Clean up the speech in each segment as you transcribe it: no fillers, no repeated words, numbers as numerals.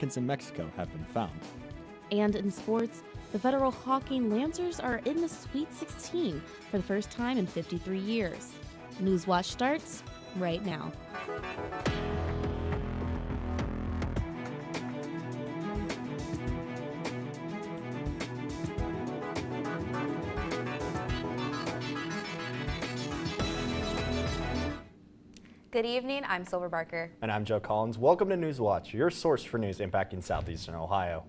Americans in Mexico have been found. And in sports, the Federal Hawking Lancers are in the Sweet 16 for the first time in 53 years. Newswatch starts right now. Good evening, I'm Silver Barker. And I'm Joe Collins. Welcome to Newswatch, your source for news impacting southeastern Ohio.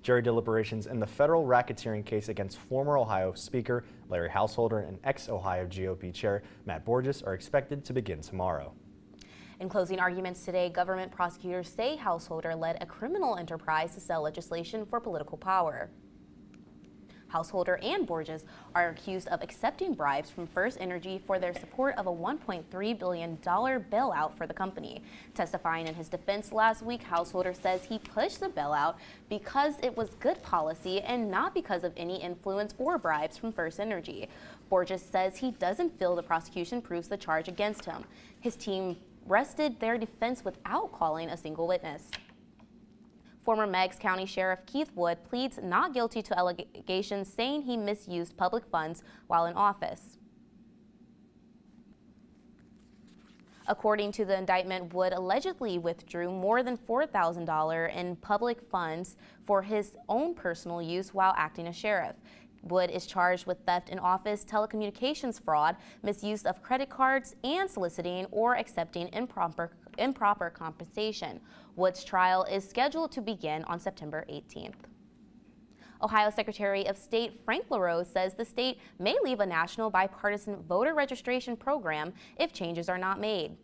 Jury deliberations in the federal racketeering case against former Ohio Speaker Larry Householder and ex-Ohio GOP Chair Matt Borges are expected to begin tomorrow. In closing arguments today, government prosecutors say Householder led a criminal enterprise to sell legislation for political power. Householder and Borges are accused of accepting bribes from First Energy for their support of a $1.3 billion bailout for the company. Testifying in his defense last week, Householder says he pushed the bailout because it was good policy and not because of any influence or bribes from First Energy. Borges says he doesn't feel the prosecution proves the charge against him. His team rested their defense without calling a single witness. Former Meigs County Sheriff Keith Wood pleads not guilty to allegations saying he misused public funds while in office. According to the indictment, Wood allegedly withdrew more than $4,000 in public funds for his own personal use while acting as sheriff. Wood is charged with theft in office, telecommunications fraud, misuse of credit cards, and soliciting or accepting improper compensation. Wood's trial is scheduled to begin on September 18th. Ohio Secretary of State Frank LaRose says the state may leave a national bipartisan voter registration program if changes are not made.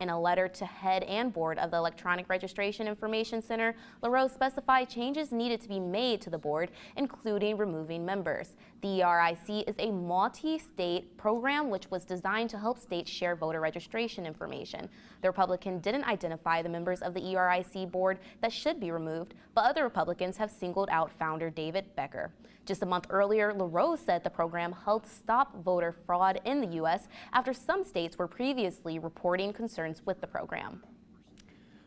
In a letter to head and board of the Electronic Registration Information Center, LaRose specified changes needed to be made to the board, including removing members. The ERIC is a multi-state program which was designed to help states share voter registration information. The Republican didn't identify the members of the ERIC board that should be removed, but other Republicans have singled out founder David Becker. Just a month earlier, LaRose said the program helped stop voter fraud in the U.S. after some states were previously reporting concerns with the program.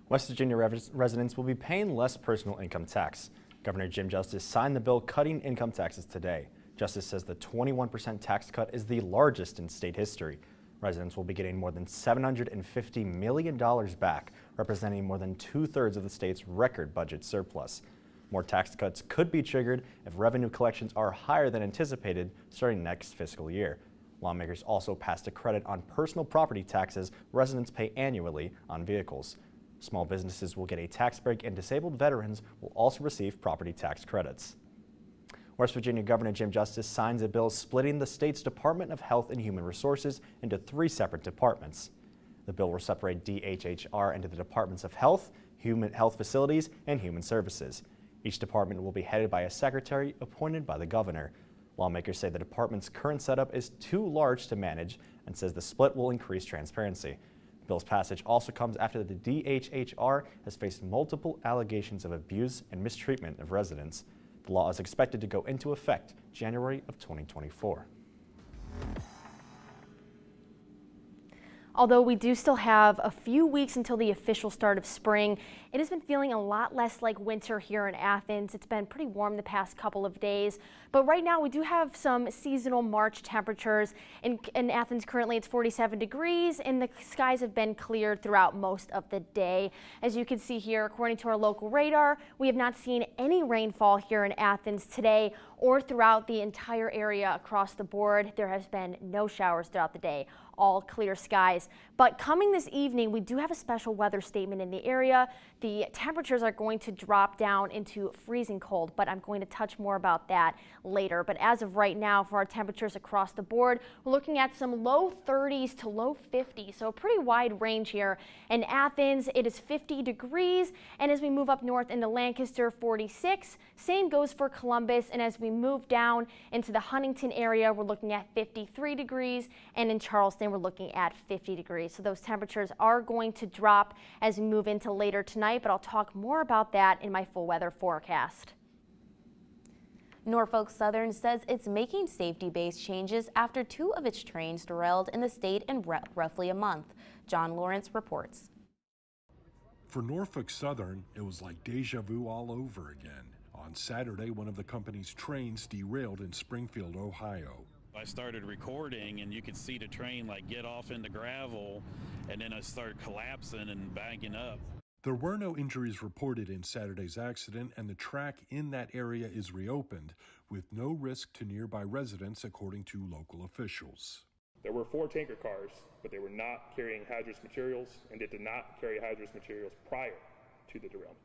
West Virginia residents will be paying less personal income tax. Governor Jim Justice signed the bill cutting income taxes today. Justice says the 21% tax cut is the largest in state history. Residents will be getting more than $750 million back, representing more than 2/3 of the state's record budget surplus. More tax cuts could be triggered if revenue collections are higher than anticipated starting next fiscal year. Lawmakers also passed a credit on personal property taxes residents pay annually on vehicles. Small businesses will get a tax break, and disabled veterans will also receive property tax credits. West Virginia Governor Jim Justice signs a bill splitting the state's Department of Health and Human Resources into 3 separate departments. The bill will separate DHHR into the Departments of Health, Human Health Facilities, and Human Services. Each department will be headed by a secretary appointed by the governor. Lawmakers say the department's current setup is too large to manage and says the split will increase transparency. The bill's passage also comes after the DHHR has faced multiple allegations of abuse and mistreatment of residents. The law is expected to go into effect January of 2024. Although we do still have a few weeks until the official start of spring, it has been feeling a lot less like winter here in Athens. It's been pretty warm the past couple of days, but right now we do have some seasonal March temperatures. In Athens currently it's 47 degrees and the skies have been cleared throughout most of the day. As you can see here, according to our local radar, we have not seen any rainfall here in Athens today or throughout the entire area across the board. There has been no showers throughout the day. All clear skies. But coming this evening, we do have a special weather statement in the area. The temperatures are going to drop down into freezing cold, but I'm going to touch more about that later. But as of right now, for our temperatures across the board, we're looking at some low 30s to low 50s, so a pretty wide range here. In Athens, it is 50 degrees, and as we move up north into Lancaster, 46. Same goes for Columbus, and as we move down into the Huntington area, we're looking at 53 degrees, and in Charleston, we're looking at 50 degrees. So those temperatures are going to drop as we move into later tonight, but I'll talk more about that in my full weather forecast. Norfolk Southern says it's making safety-based changes after 2 of its trains derailed in the state in roughly a month. John Lawrence reports. For Norfolk Southern, it was like deja vu all over again. On Saturday, one of the company's trains derailed in Springfield, Ohio. I started recording and you could see the train like get off into gravel and then it started collapsing and backing up. There were no injuries reported in Saturday's accident, and the track in that area is reopened with no risk to nearby residents, according to local officials. There were 4 tanker cars, but they were not carrying hazardous materials, and they did not carry hazardous materials prior to the derailment.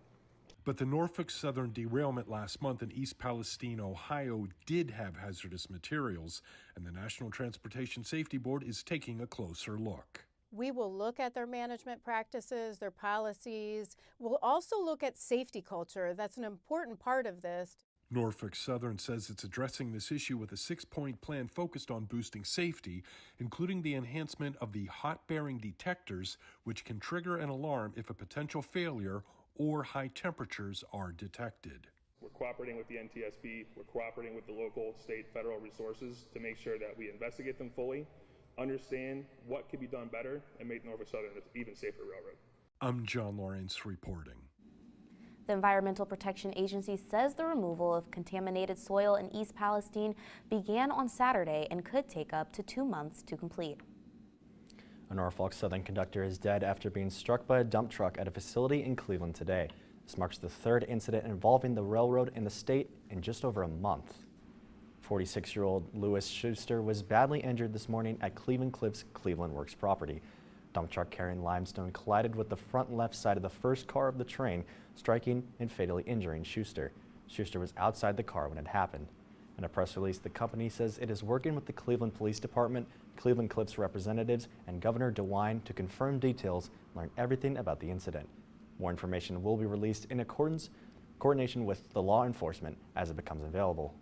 But the Norfolk Southern derailment last month in East Palestine, Ohio, did have hazardous materials, and the National Transportation Safety Board is taking a closer look. We will look at their management practices, their policies. We'll also look at safety culture. That's an important part of this. Norfolk Southern says it's addressing this issue with a 6-point plan focused on boosting safety, including the enhancement of the hot-bearing detectors, which can trigger an alarm if a potential failure or high temperatures are detected. We're cooperating with the NTSB. We're cooperating with the local, state, federal resources to make sure that we investigate them fully, understand what could be done better, and make Norfolk Southern an even safer railroad. I'm John Lawrence reporting. The Environmental Protection Agency says the removal of contaminated soil in East Palestine began on Saturday and could take up to 2 months to complete. A Norfolk Southern conductor is dead after being struck by a dump truck at a facility in Cleveland today. This marks the 3rd incident involving the railroad in the state in just over a month. 46-year-old Lewis Schuster was badly injured this morning at Cleveland Cliffs Cleveland Works property. Dump truck carrying limestone collided with the front left side of the first car of the train, striking and fatally injuring Schuster. Schuster was outside the car when it happened. In a press release, the company says it is working with the Cleveland Police Department, Cleveland Cliffs representatives, and Governor DeWine to confirm details and learn everything about the incident. More information will be released in coordination with the law enforcement as it becomes available.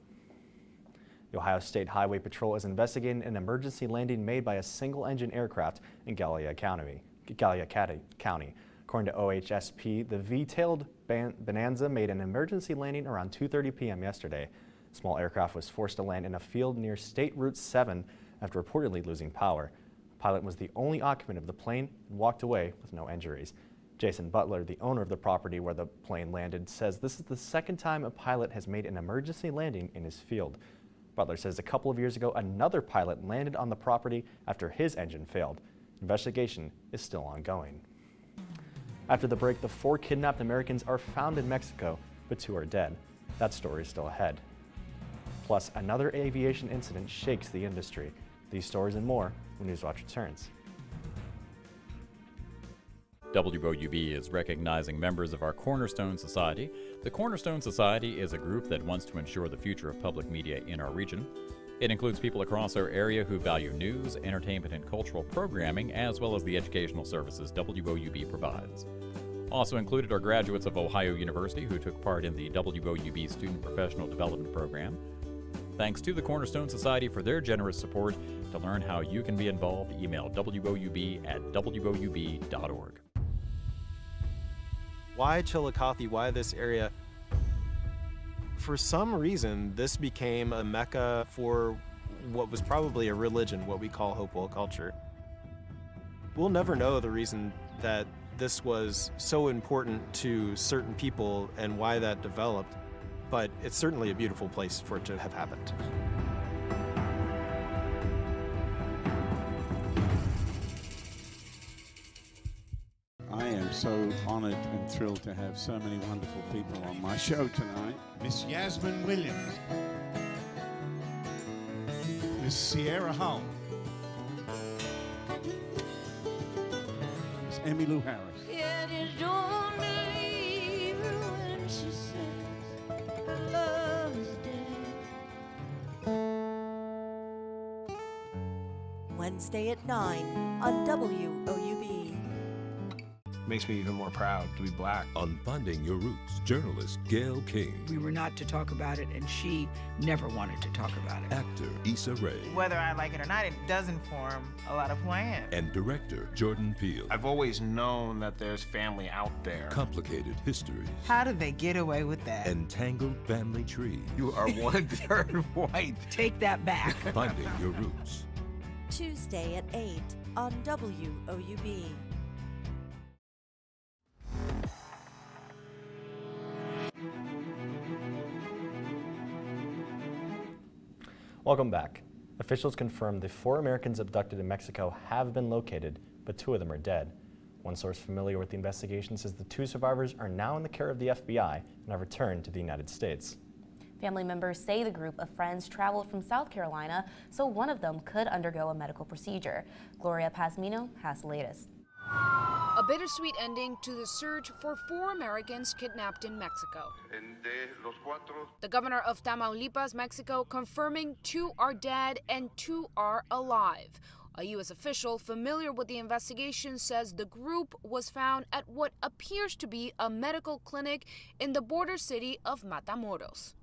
The Ohio State Highway Patrol is investigating an emergency landing made by a single-engine aircraft in Gallia County. According to OHSP, the V-tailed Bonanza made an emergency landing around 2:30 p.m. yesterday. The small aircraft was forced to land in a field near State Route 7 after reportedly losing power. The pilot was the only occupant of the plane and walked away with no injuries. Jason Butler, the owner of the property where the plane landed, says this is the 2nd time a pilot has made an emergency landing in his field. Butler says a couple of years ago, another pilot landed on the property after his engine failed. Investigation is still ongoing. After the break, the 4 kidnapped Americans are found in Mexico, but 2 are dead. That story is still ahead. Plus, another aviation incident shakes the industry. These stories and more when Newswatch returns. WOUB is recognizing members of our Cornerstone Society. The Cornerstone Society is a group that wants to ensure the future of public media in our region. It includes people across our area who value news, entertainment, and cultural programming, as well as the educational services WOUB provides. Also included are graduates of Ohio University who took part in the WOUB Student Professional Development Program. Thanks to the Cornerstone Society for their generous support. To learn how you can be involved, email woub@woub.org. Why Chillicothe? Why this area? For some reason, this became a mecca for what was probably a religion, what we call Hopewell culture. We'll never know the reason that this was so important to certain people and why that developed, but it's certainly a beautiful place for it to have happened. I am so honored and thrilled to have so many wonderful people on my show tonight. Miss Yasmin Williams, Miss Sierra Hull, Miss Emmylou Harris. Yeah, just don't believe her when she says her love is dead. Wednesday at 9 on WOUB. Makes me even more proud to be black. On Finding Your Roots, journalist Gail King. We were not to talk about it, and she never wanted to talk about it. Actor Issa Rae. Whether I like it or not, it does inform a lot of who I am. And director Jordan Peele. I've always known that there's family out there. Complicated histories. How did they get away with that? Entangled family trees. You are 1/3 white. Take that back. Finding Your Roots. Tuesday at 8 on WOUB. Welcome back. Officials confirmed the 4 Americans abducted in Mexico have been located, but 2 of them are dead. One source familiar with the investigation says the 2 survivors are now in the care of the FBI and have returned to the United States. Family members say the group of friends traveled from South Carolina, so one of them could undergo a medical procedure. Gloria Pasmino has the latest. A bittersweet ending to the search for 4 Americans kidnapped in Mexico. The governor of Tamaulipas, Mexico, confirming 2 are dead and 2 are alive. A U.S. official familiar with the investigation says the group was found at what appears to be a medical clinic in the border city of Matamoros.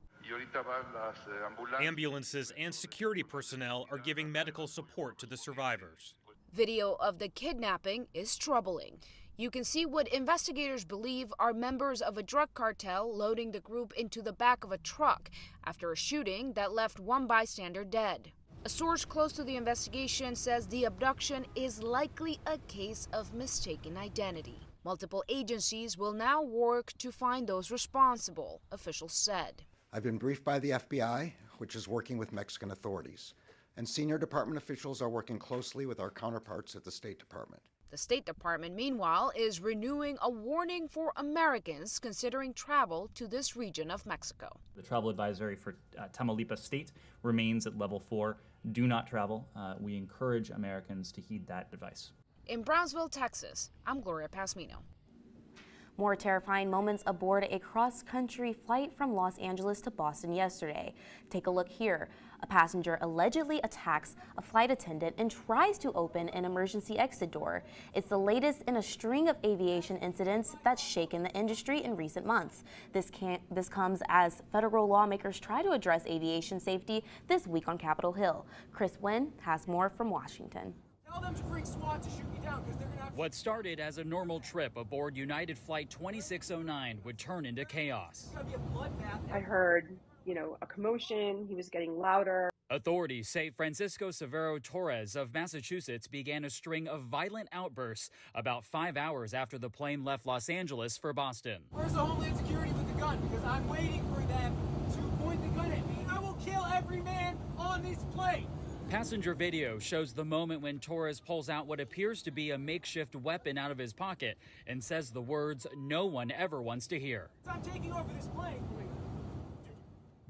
Ambulances and security personnel are giving medical support to the survivors. Video of the kidnapping is troubling. You can see what investigators believe are members of a drug cartel loading the group into the back of a truck after a shooting that left 1 bystander dead. A source close to the investigation says the abduction is likely a case of mistaken identity. Multiple agencies will now work to find those responsible, officials said. I've been briefed by the FBI, which is working with Mexican authorities, and senior department officials are working closely with our counterparts at the State Department. The State Department, meanwhile, is renewing a warning for Americans considering travel to this region of Mexico. The travel advisory for Tamaulipas State remains at level 4. Do not travel. We encourage Americans to heed that advice. In Brownsville, Texas, I'm Gloria Pasmino. More terrifying moments aboard a cross-country flight from Los Angeles to Boston yesterday. Take a look here. A passenger allegedly attacks a flight attendant and tries to open an emergency exit door. It's the latest in a string of aviation incidents that's shaken the industry in recent months. This comes as federal lawmakers try to address aviation safety this week on Capitol Hill. Chris Wynn has more from Washington. Tell them to bring SWAT to shoot me down because they're going to have. What started as a normal trip aboard United Flight 2609 would turn into chaos. It's going to be a bloodbath. I heard, a commotion. He was getting louder. Authorities say Francisco Severo Torres of Massachusetts began a string of violent outbursts about 5 hours after the plane left Los Angeles for Boston. Where's the Homeland Security with the gun? Because I'm waiting for them to point the gun at me. I will kill every man on this plane. Passenger video shows the moment when Torres pulls out what appears to be a makeshift weapon out of his pocket and says the words no one ever wants to hear. I'm taking over this plane.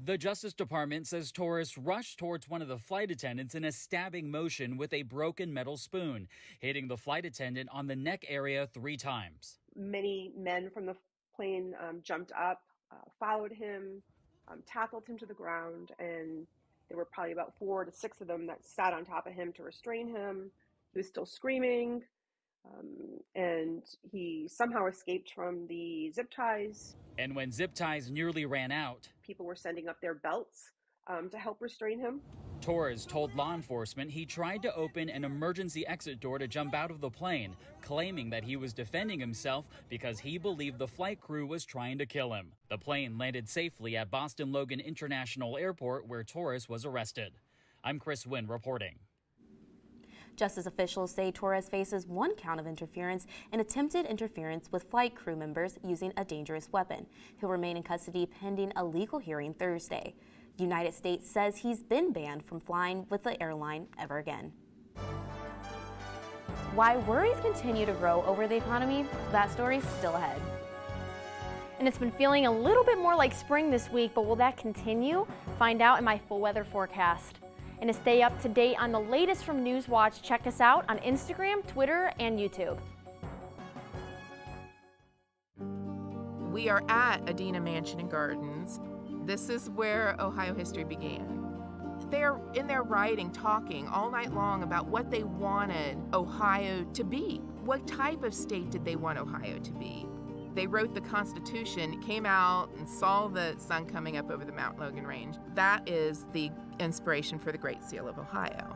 The Justice Department says Torres rushed towards one of the flight attendants in a stabbing motion with a broken metal spoon, hitting the flight attendant on the neck area 3 times. Many men from the plane jumped up, followed him, tackled him to the ground, and there were probably about 4 to 6 of them that sat on top of him to restrain him. He was still screaming, and he somehow escaped from the zip ties. And when zip ties nearly ran out, people were sending up their belts to help restrain him. Torres told law enforcement he tried to open an emergency exit door to jump out of the plane, claiming that he was defending himself because he believed the flight crew was trying to kill him. The plane landed safely at Boston Logan International Airport, where Torres was arrested. I'm Chris Wynn reporting. Justice officials say Torres faces 1 count of interference and attempted interference with flight crew members using a dangerous weapon. He'll remain in custody pending a legal hearing Thursday. The United States says he's been banned from flying with the airline ever again. Why worries continue to grow over the economy? That story's still ahead. And it's been feeling a little bit more like spring this week, but will that continue? Find out in my full weather forecast. And to stay up to date on the latest from Newswatch, check us out on Instagram, Twitter, and YouTube. We are at Adena Mansion and Gardens. This is where Ohio history began. They're in their writing talking all night long about what they wanted Ohio to be. What type of state did they want Ohio to be? They wrote the Constitution, came out and saw the sun coming up over the Mount Logan Range. That is the inspiration for the Great Seal of Ohio.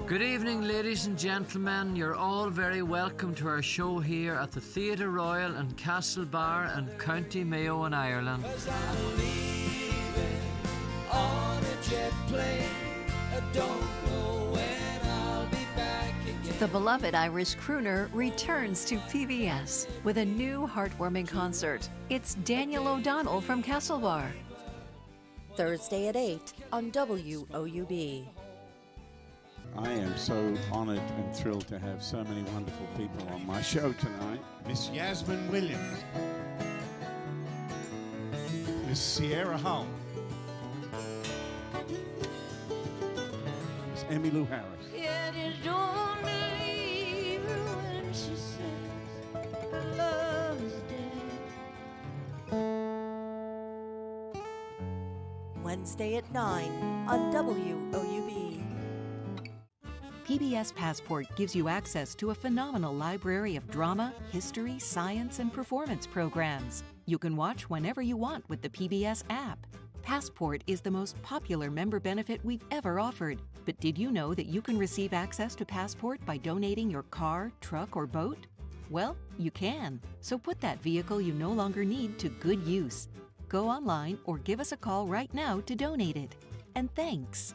Good evening, ladies and gentlemen. You're all very welcome to our show here at the Theatre Royal and Castle Bar in County Mayo in Ireland. I'm leaving on a jet plane. I don't know when I'll be back again. The beloved Irish crooner returns to PBS with a new heartwarming concert. It's Daniel O'Donnell from Castlebar. Thursday at 8 on WOUB. I am so honored and thrilled to have so many wonderful people on my show tonight. Miss Yasmin Williams, Miss Sierra Hull, Miss Emmylou Harris. Yet you don't believe her when she says her love is dead. Wednesday at 9 on WOUB. PBS Passport gives you access to a phenomenal library of drama, history, science, and performance programs. You can watch whenever you want with the PBS app. Passport is the most popular member benefit we've ever offered. But did you know that you can receive access to Passport by donating your car, truck, or boat? Well, you can. So put that vehicle you no longer need to good use. Go online or give us a call right now to donate it. And thanks.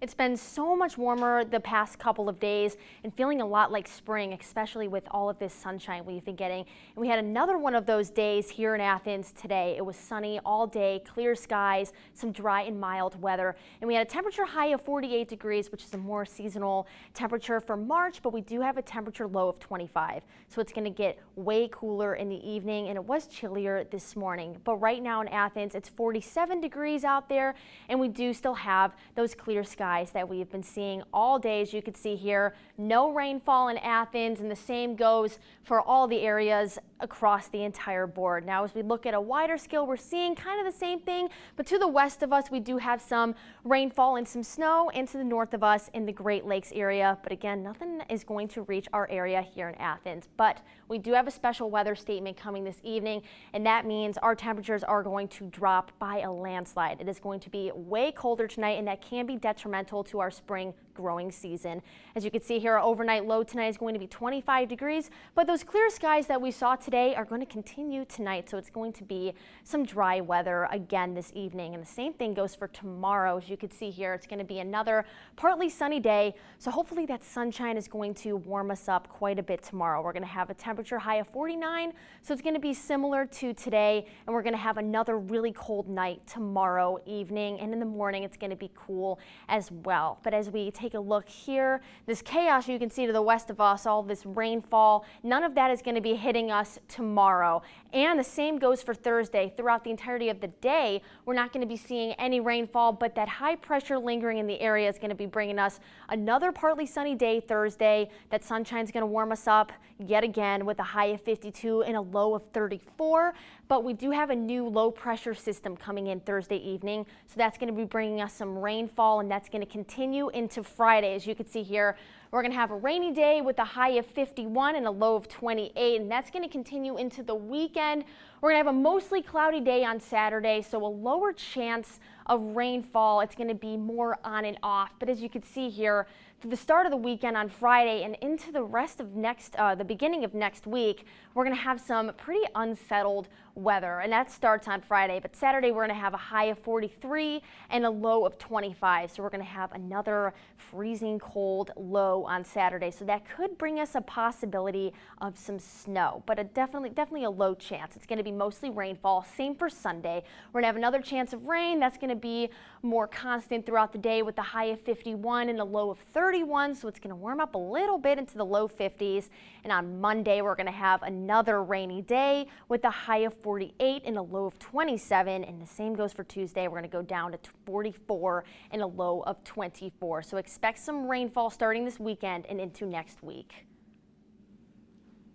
It's been so much warmer the past couple of days and feeling a lot like spring, especially with all of this sunshine we've been getting. And we had another one of those days here in Athens today. It was sunny all day, clear skies, some dry and mild weather. And we had a temperature high of 48 degrees, which is a more seasonal temperature for March, but we do have a temperature low of 25. So it's going to get way cooler in the evening, and it was chillier this morning. But right now in Athens, it's 47 degrees out there, and we do still have those clear skies that we have been seeing all day. As you can see here, no rainfall in Athens, and the same goes for all the areas across the entire board. Now, as we look at a wider scale, we're seeing kind of the same thing, but to the west of us, we do have some rainfall and some snow, and to the north of us in the Great Lakes area. But again, nothing is going to reach our area here in Athens. But we do have a special weather statement coming this evening, and that means our temperatures are going to drop by a landslide. It is going to be way colder tonight, and that can be detrimental to our spring growing season. As you can see here, our overnight low tonight is going to be 25 degrees, but those clear skies that we saw today are going to continue tonight, so it's going to be some dry weather again this evening. And the same thing goes for tomorrow. As you can see here, it's going to be another partly sunny day, so hopefully that sunshine is going to warm us up quite a bit tomorrow. We're going to have a temperature high of 49, so it's going to be similar to today, and we're going to have another really cold night tomorrow evening, and in the morning it's going to be cool as well. But as we take a look here, this chaos you can see to the west of us, all this rainfall, none of that is going to be hitting us tomorrow. And the same goes for Thursday. Throughout the entirety of the day, we're not going to be seeing any rainfall, but that high pressure lingering in the area is going to be bringing us another partly sunny day Thursday. That sunshine is going to warm us up yet again with a high of 52 and a low of 34. But we do have a new low pressure system coming in Thursday evening, so that's going to be bringing us some rainfall, and that's going to continue into Friday. As you can see here, we're going to have a rainy day with a high of 51 and a low of 28, and that's going to continue into the weekend. We're going to have a mostly cloudy day on Saturday, so a lower chance of rainfall. It's going to be more on and off, but as you can see here, through the start of the weekend on Friday and into the rest of the beginning of next week, we're going to have some pretty unsettled weather, and that starts on Friday. But Saturday, we're going to have a high of 43 and a low of 25. So we're going to have another freezing cold low on Saturday. So that could bring us a possibility of some snow, but definitely a low chance. It's going to be mostly rainfall. Same for Sunday. We're going to have another chance of rain. That's going to be more constant throughout the day with a high of 51 and a low of 31. So it's going to warm up a little bit into the low 50s. And on Monday, we're going to have another rainy day with a high of 48 and a low of 27. And the same goes for Tuesday. We're going to go down to 44 and a low of 24. So expect some rainfall starting this weekend and into next week.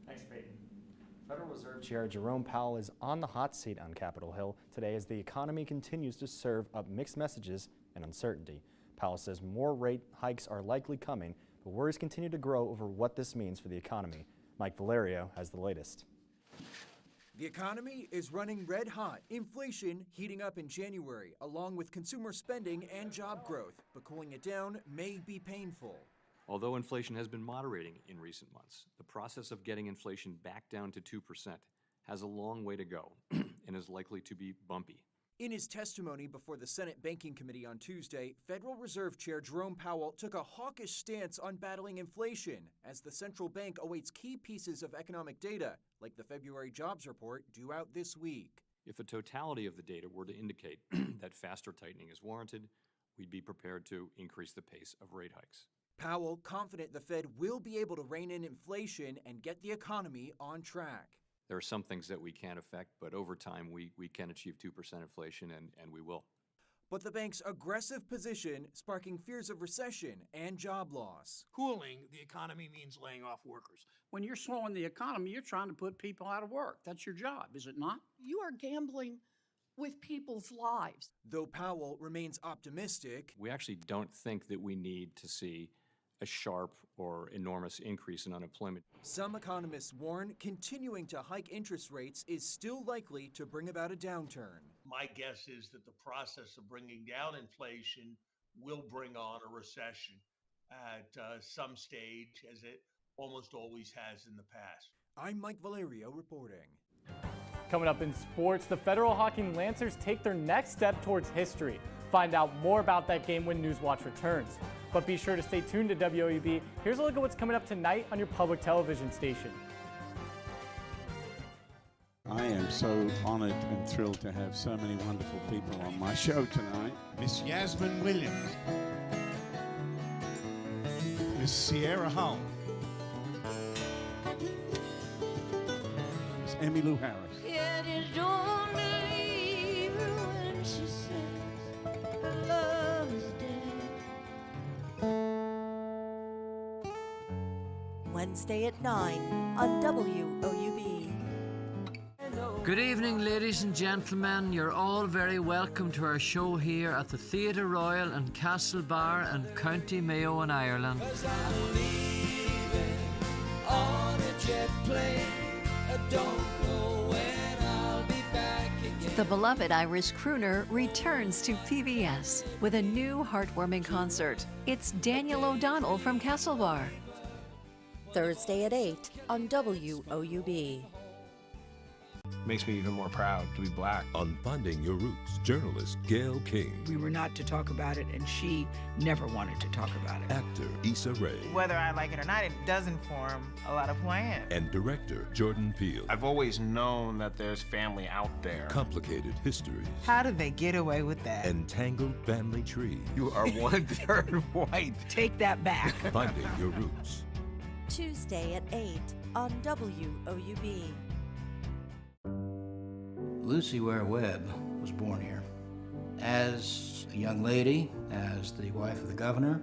Thanks, Peyton. Federal Reserve Chair Jerome Powell is on the hot seat on Capitol Hill today as the economy continues to serve up mixed messages and uncertainty. Powell says more rate hikes are likely coming, but worries continue to grow over what this means for the economy. Mike Valerio has the latest. The economy is running red hot. Inflation heating up in January, along with consumer spending and job growth. But cooling it down may be painful. Although inflation has been moderating in recent months, the process of getting inflation back down to 2% has a long way to go and is likely to be bumpy. In his testimony before the Senate Banking Committee on Tuesday, Federal Reserve Chair Jerome Powell took a hawkish stance on battling inflation as the central bank awaits key pieces of economic data, like the February jobs report due out this week. If the totality of the data were to indicate that faster tightening is warranted, we'd be prepared to increase the pace of rate hikes. Powell confident the Fed will be able to rein in inflation and get the economy on track. There are some things that we can't affect, but over time we can achieve 2% inflation, and we will. But the bank's aggressive position sparking fears of recession and job loss. Cooling the economy means laying off workers. When you're slowing the economy, you're trying to put people out of work. That's your job, is it not? You are gambling with people's lives. Though Powell remains optimistic, we actually don't think that we need to see a sharp or enormous increase in unemployment. Some economists warn continuing to hike interest rates is still likely to bring about a downturn. My guess is that the process of bringing down inflation will bring on a recession at some stage, as it almost always has in the past. I'm Mike Valerio reporting. Coming up in sports, the Federal Hockey Lancers take their next step towards history. Find out more about that game when Newswatch returns. But be sure to stay tuned to WOUB. Here's a look at what's coming up tonight on your public television station. I am so honored and thrilled to have so many wonderful people on my show tonight. Miss Yasmin Williams, Miss Sierra Hull, Miss Emmylou Harris. Yet it don't leave her when she says her love is dead. Wednesday at 9 on WOUB. Good evening, ladies and gentlemen. You're all very welcome to our show here at the Theatre Royal and Castle Bar in County Mayo in Ireland. I'm leaving on a jet plane. I don't know when I'll be back again. The beloved Irish crooner returns to PBS with a new heartwarming concert. It's Daniel O'Donnell from Castlebar. Thursday at 8 on WOUB. Makes me even more proud to be black. On Finding Your Roots, journalist Gail King. We were not to talk about it, and she never wanted to talk about it. Actor Issa Rae. Whether I like it or not, it does inform a lot of who I am. And director Jordan Peele. I've always known that there's family out there. Complicated histories. How did they get away with that? Entangled family trees. You are 1/3 white. Take that back. Finding Your Roots. Tuesday at 8 on WOUB. Lucy Ware Webb was born here. As a young lady, as the wife of the governor,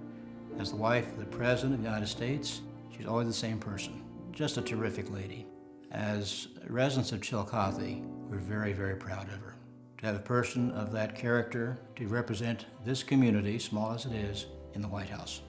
as the wife of the President of the United States, she's always the same person. Just a terrific lady. As residents of Chillicothe, we're very, very proud of her. To have a person of that character to represent this community, small as it is, in the White House.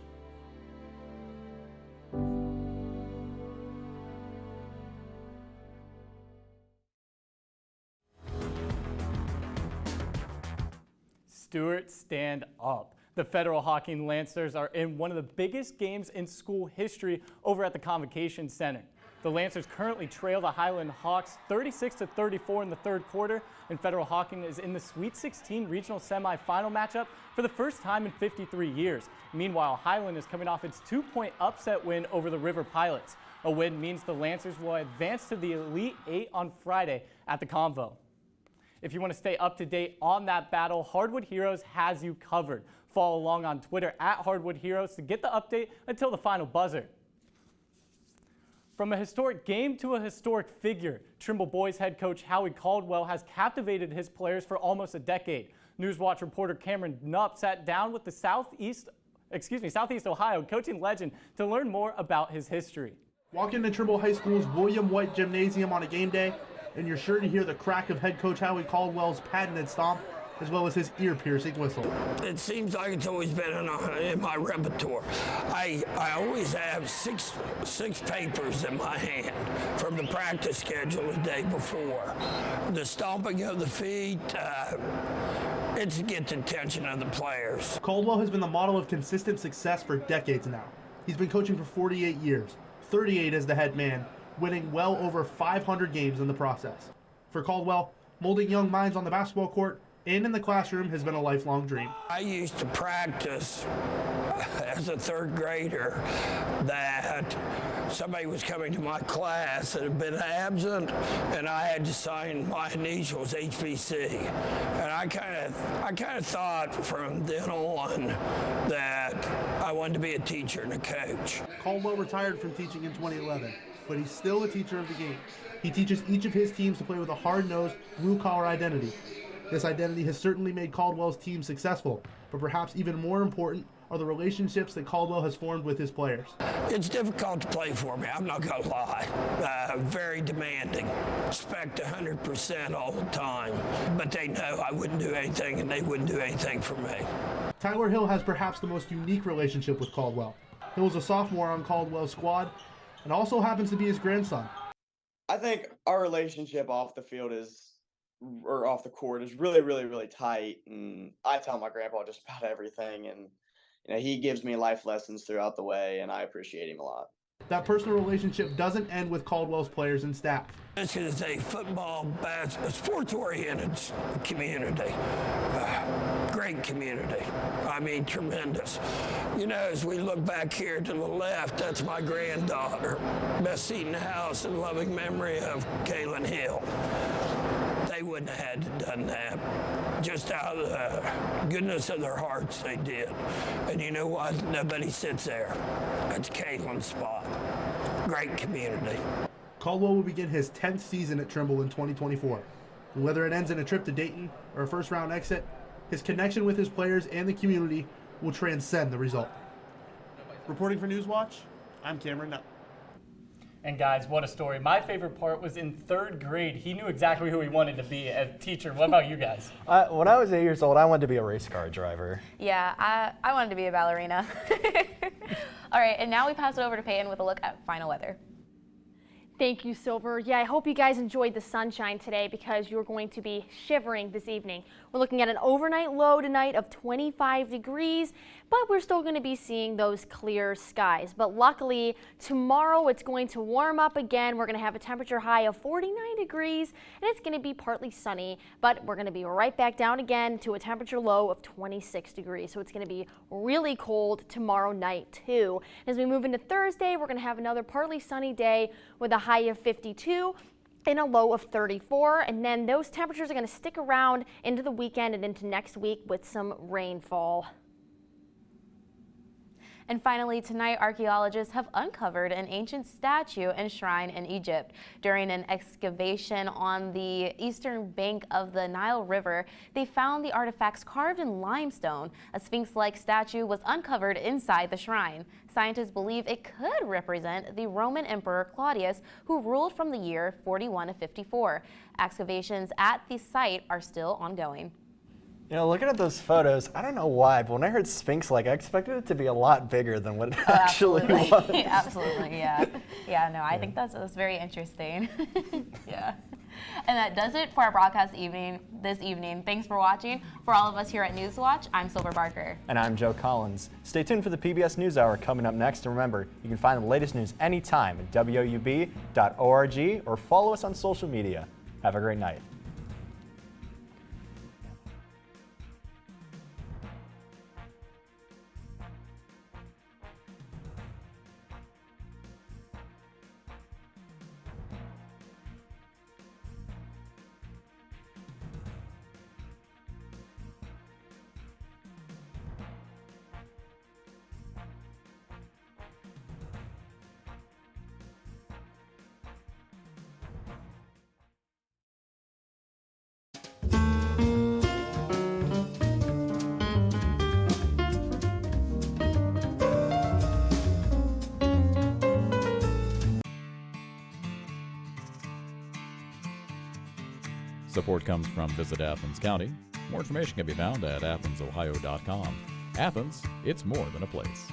Stewart, stand up. The Federal Hockey Lancers are in one of the biggest games in school history over at the Convocation Center. The Lancers currently trail the Highland Hawks 36-34 in the third quarter, and Federal Hockey is in the Sweet 16 regional semifinal matchup for the first time in 53 years. Meanwhile, Highland is coming off its 2-point upset win over the River Pilots. A win means the Lancers will advance to the Elite Eight on Friday at the Convo. If you want to stay up to date on that battle, Hardwood Heroes has you covered. Follow along on Twitter at Hardwood Heroes to get the update until the final buzzer. From a historic game to a historic figure, Trimble boys head coach Howie Caldwell has captivated his players for almost a decade. Newswatch reporter Cameron Knupp sat down with the Southeast Ohio coaching legend to learn more about his history. Walk into Trimble High School's William White Gymnasium on a game day, and you're sure to hear the crack of head coach Howie Caldwell's patented stomp, as well as his ear-piercing whistle. It seems like it's always been in my repertoire. I always have six papers in my hand from the practice schedule the day before. The stomping of the feet, it's to get the attention of the players. Caldwell has been the model of consistent success for decades now. He's been coaching for 48 years, 38 as the head man, winning well over 500 games in the process. For Caldwell, molding young minds on the basketball court and in the classroom has been a lifelong dream. I used to practice as a third grader that somebody was coming to my class that had been absent, and I had to sign my initials, HBC. And I kind of thought from then on that I wanted to be a teacher and a coach. Caldwell retired from teaching in 2011, but he's still a teacher of the game. He teaches each of his teams to play with a hard-nosed, blue-collar identity. This identity has certainly made Caldwell's team successful, but perhaps even more important are the relationships that Caldwell has formed with his players. It's difficult to play for me, I'm not going to lie. Very demanding. Expect 100% all the time. But they know I wouldn't do anything and they wouldn't do anything for me. Tyler Hill has perhaps the most unique relationship with Caldwell. Hill's a sophomore on Caldwell's squad and also happens to be his grandson. I think our relationship off the field or off the court is really, really, really tight. And I tell my grandpa just about everything. And he gives me life lessons throughout the way, and I appreciate him a lot. That personal relationship doesn't end with Caldwell's players and staff. This is a football, sports-oriented community. Great community. I mean, tremendous. As we look back here to the left, that's my granddaughter. Best seat in the house in loving memory of Kaylin Hill. They wouldn't have had to done that. Just out of the goodness of their hearts, they did. And you know what? Nobody sits there. That's Kaylin's spot. Great community. Caldwell will begin his 10th season at Trimble in 2024. And whether it ends in a trip to Dayton or a first-round exit, his connection with his players and the community will transcend the result. Reporting for Newswatch, I'm Cameron Nutt. And guys, what a story. My favorite part was in third grade. He knew exactly who he wanted to be as a teacher. What about you guys? When I was 8 years old, I wanted to be a race car driver. Yeah, I wanted to be a ballerina. All right, and now we pass it over to Peyton with a look at final weather. Thank you, Silver. Yeah, I hope you guys enjoyed the sunshine today because you're going to be shivering this evening. We're looking at an overnight low tonight of 25 degrees, but we're still going to be seeing those clear skies. But luckily, tomorrow it's going to warm up again. We're going to have a temperature high of 49 degrees, and it's going to be partly sunny, but we're going to be right back down again to a temperature low of 26 degrees. So it's going to be really cold tomorrow night, too. As we move into Thursday, we're going to have another partly sunny day with a high of 52 and a low of 34, and then those temperatures are going to stick around into the weekend and into next week with some rainfall. And finally, tonight, archaeologists have uncovered an ancient statue and shrine in Egypt. During an excavation on the eastern bank of the Nile River, they found the artifacts carved in limestone. A sphinx-like statue was uncovered inside the shrine. Scientists believe it could represent the Roman Emperor Claudius, who ruled from the year 41 to 54. Excavations at the site are still ongoing. Looking at those photos, I don't know why, but when I heard Sphinx-like, I expected it to be a lot bigger than what it actually was. Absolutely, yeah. Yeah, no, I think that's very interesting. Yeah. And that does it for our broadcast this evening. Thanks for watching. For all of us here at Newswatch, I'm Silver Barker. And I'm Joe Collins. Stay tuned for the PBS NewsHour coming up next. And remember, you can find the latest news anytime at WOUB.org or follow us on social media. Have a great night. Support comes from Visit Athens County. More information can be found at AthensOhio.com. Athens, it's more than a place.